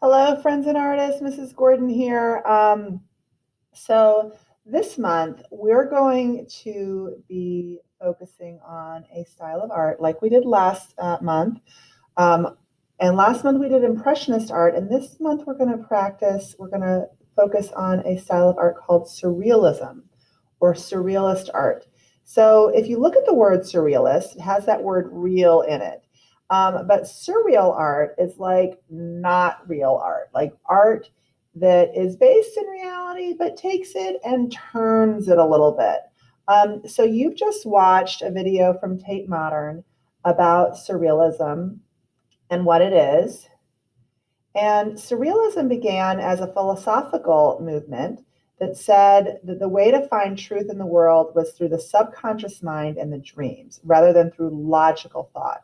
Hello, friends and artists. Mrs. Gordon here. So this month we're going to be focusing on a style of art like we did last month. Um, and last month we did Impressionist art, and this month we're going to focus on a style of art called Surrealism or Surrealist art. So if you look at the word surrealist, it has that word real in it. But surreal art is like not real art, like art that is based in reality, but takes it and turns it a little bit. So you've just watched a video from Tate Modern about surrealism and what it is. And surrealism began as a philosophical movement that said that the way to find truth in the world was through the subconscious mind and the dreams, rather than through logical thought.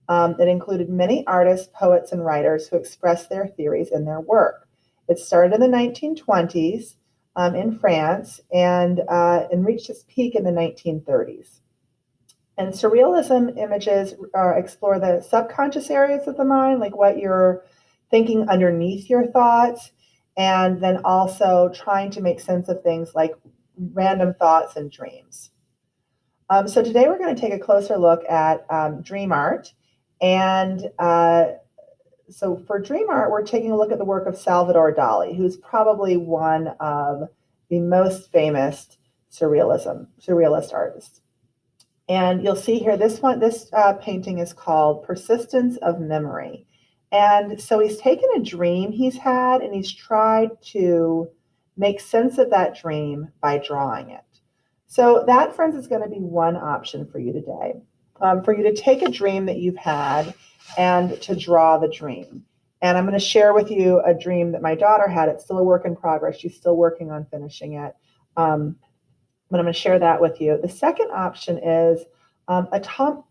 It included many artists, poets, and writers who expressed their theories in their work. It started in the 1920s in France and reached its peak in the 1930s. And surrealism images explore the subconscious areas of the mind, like what you're thinking underneath your thoughts, and then also trying to make sense of things like random thoughts and dreams. So today we're going to take a closer look at dream art. And so for dream art, we're taking a look at the work of Salvador Dali, who's probably one of the most famous surrealist artists. And you'll see here, this painting is called Persistence of Memory. And so he's taken a dream he's had and he's tried to make sense of that dream by drawing it. So that, friends, is going to be one option for you today, for you to take a dream that you've had and to draw the dream. And I'm going to share with you a dream that my daughter had. It's still a work in progress. She's still working on finishing it. But I'm going to share that with you. The second option is automatism.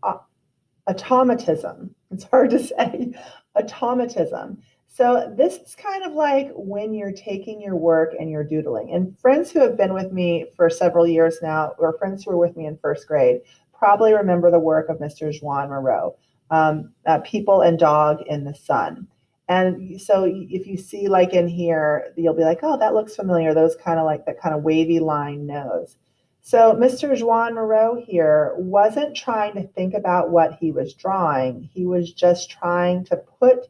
It's hard to say, automatism. So this is kind of like when you're taking your work and you're doodling. And friends who have been with me for several years now, or friends who were with me in first grade, probably remember the work of Mr. Juan Moreau, People and Dog in the Sun. And so if you see like in here, you'll be like, oh, that looks familiar. Those kind of like that kind of wavy line nose. So Mr. Juan Moreau here wasn't trying to think about what he was drawing. He was just trying to put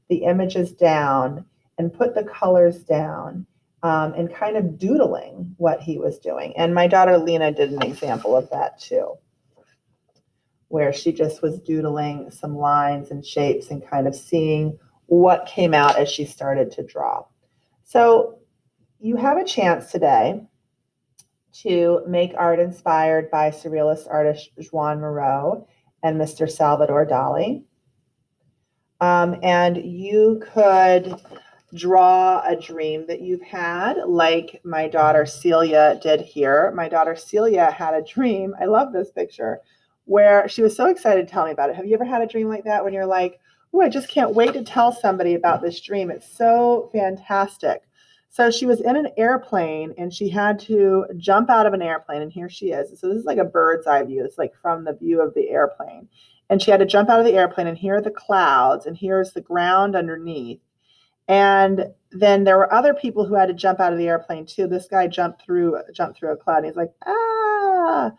the images down and put the colors down and kind of doodling what he was doing. And my daughter Lena did an example of that too, where she just was doodling some lines and shapes and kind of seeing what came out as she started to draw. So you have a chance today to make art inspired by surrealist artist Juan Moreau and Mr. Salvador Dali. And you could draw a dream that you've had, like my daughter Celia did here. My daughter Celia had a dream. I love this picture, where she was so excited to tell me about it. Have you ever had a dream like that when you're like, oh, I just can't wait to tell somebody about this dream. It's so fantastic. So she was in an airplane and she had to jump out of an airplane. And here she is. So this is like a bird's eye view. It's like from the view of the airplane. And she had to jump out of the airplane, and here are the clouds, and here's the ground underneath. And then there were other people who had to jump out of the airplane too. This guy jumped through a cloud, and he's like, ah.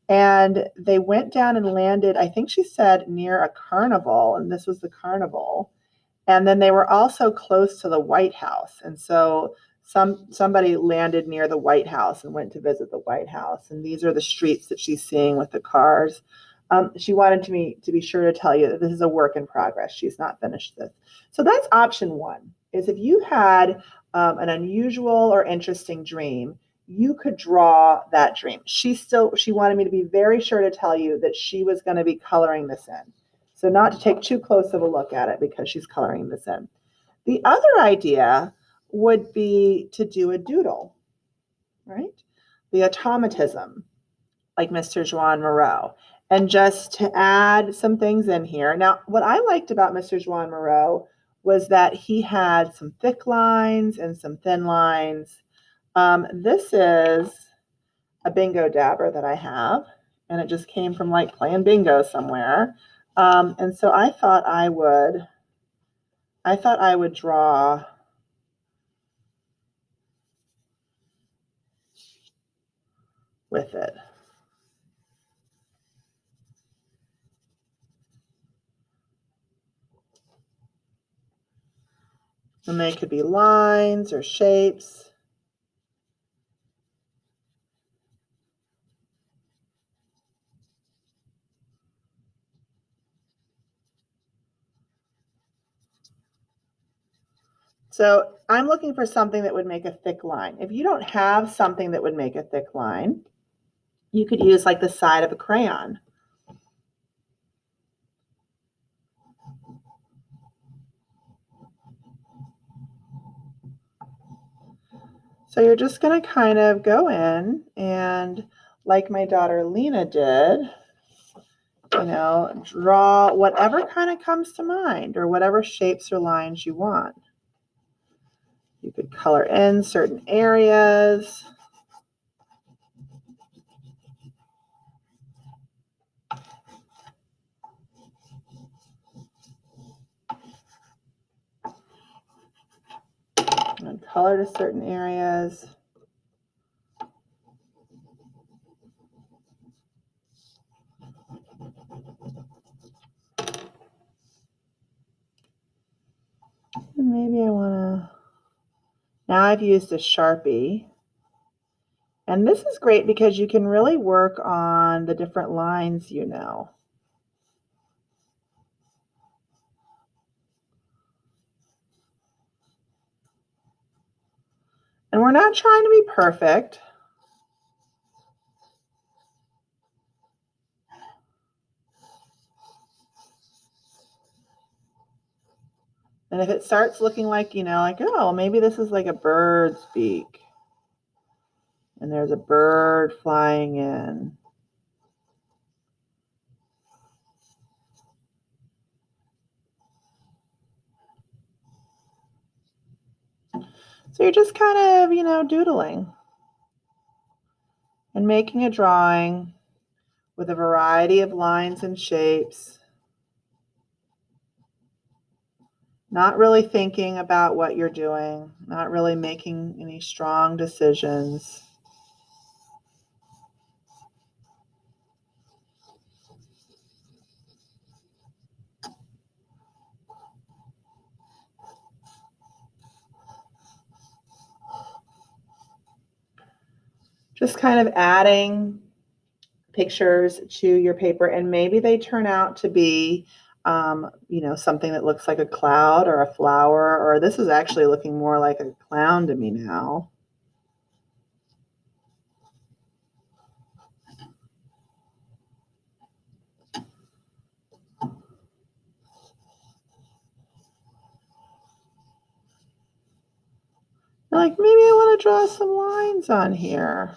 And they went down and landed, I think she said, near a carnival, and this was the carnival. And then they were also close to the White House. And so somebody landed near the White House and went to visit the White House. And these are the streets that she's seeing with the cars. She wanted me to be sure to tell you that this is a work in progress. She's not finished this. So that's option one, is if you had an unusual or interesting dream, you could draw that dream. She wanted me to be very sure to tell you that she was going to be coloring this in. So not to take too close of a look at it because she's coloring this in. The other idea would be to do a doodle, right? The automatism, like Mr. Juan Moreau, and just to add some things in here. Now, what I liked about Mr. Juan Moreau was that he had some thick lines and some thin lines. This is a bingo dabber that I have, and it just came from like playing bingo somewhere. And so I thought I would I thought I would draw with it. And they could be lines or shapes. So I'm looking for something that would make a thick line. If you don't have something that would make a thick line, you could use like the side of a crayon. So you're just going to kind of go in and, like my daughter Lena did, draw whatever kind of comes to mind or whatever shapes or lines you want. You could color in certain areas. And color to certain areas. And maybe I want to, now I've used a Sharpie. And this is great because you can really work on the different lines, And we're not trying to be perfect. And if it starts looking like, like, oh, maybe this is like a bird's beak. And there's a bird flying in. So you're just kind of, doodling and making a drawing with a variety of lines and shapes. Not really thinking about what you're doing, not really making any strong decisions. Just kind of adding pictures to your paper, and maybe they turn out to be something that looks like a cloud or a flower, or this is actually looking more like a clown to me now. Like, maybe I want to draw some lines on here.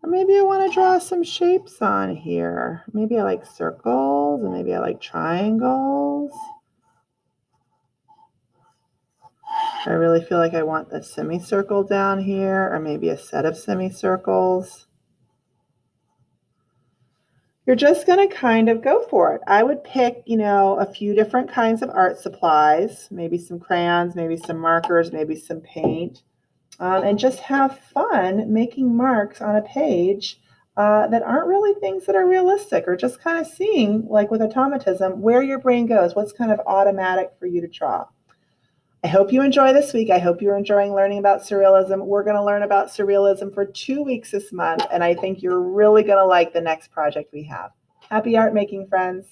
Or maybe I want to draw some shapes on here. Maybe I like circles, and maybe I like triangles. I really feel like I want a semicircle down here, or maybe a set of semicircles. You're just going to kind of go for it. I would pick, a few different kinds of art supplies, maybe some crayons, maybe some markers, maybe some paint, and just have fun making marks on a page that aren't really things that are realistic, or just kind of seeing, like with automatism, where your brain goes, what's kind of automatic for you to draw. I hope you enjoy this week. I hope you're enjoying learning about surrealism. We're going to learn about surrealism for 2 weeks this month, and I think you're really going to like the next project we have. Happy art making, friends.